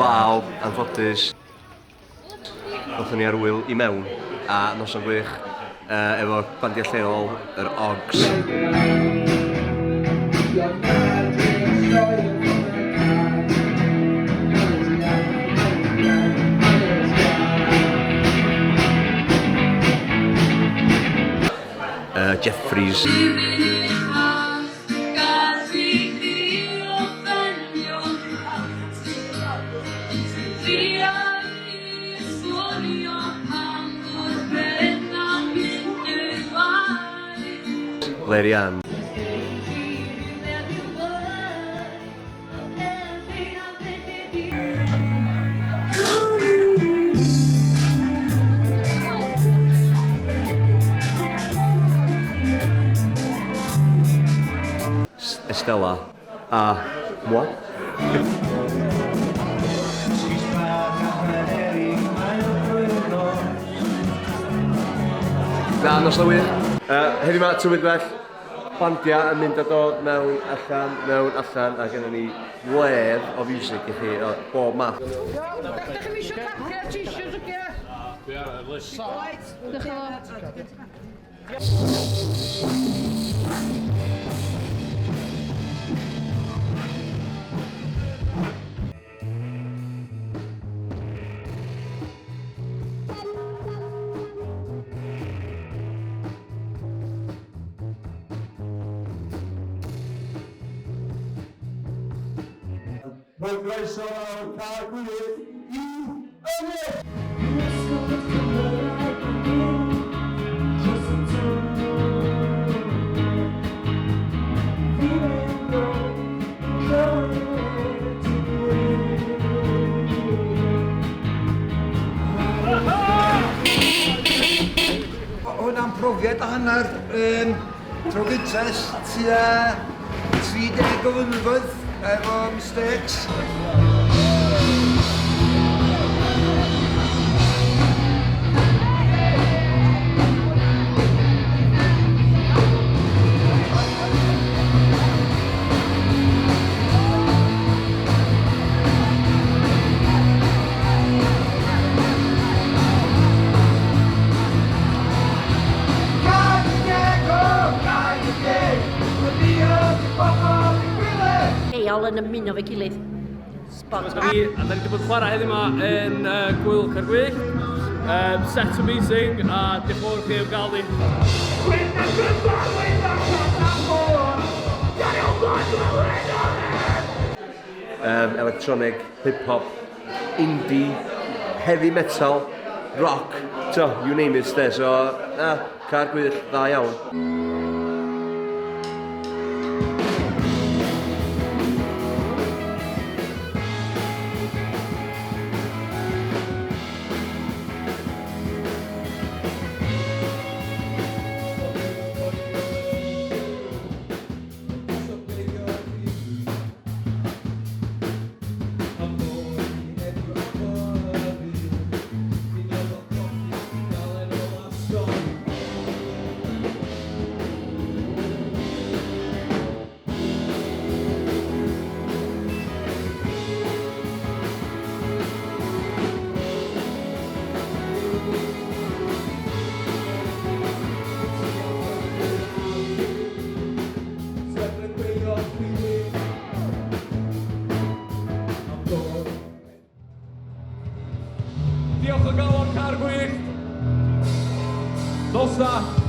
Glaw, anffodus. Nothen ni ar wyl i mewn, a noson gwych efo bandiau lleol, yr Ogs. Jeffries. Lerian. Estella a moi. Na, nos na wir. Heddiw ma tywydd bell, bandiau yn mynd a dod mewn, allan, a gennym ni wledd o fiwsig i chi, o bob math. Ydych chi eisiau cacio t-shirts o ge? Diolch yn fawr. Mae'n groeso o'r car gwylydd i Ynys! Hwna'n profiad o hanner tro gyntaf tua 30 o flynyddoedd efo mistakes. Eol yn ymuno fe gilydd. Spot on. A da ni wedi bod yn chwarae heddiw yma yn Gwyl Caergwyllt. Set amazing a diolch yn fawr chi am gael ni. Electronic, hip-hop, indie, heavy metal, rock, so, you name it, de. So, Caergwyllt, dda iawn. Diolch o galon Caergwyllt. Nos da.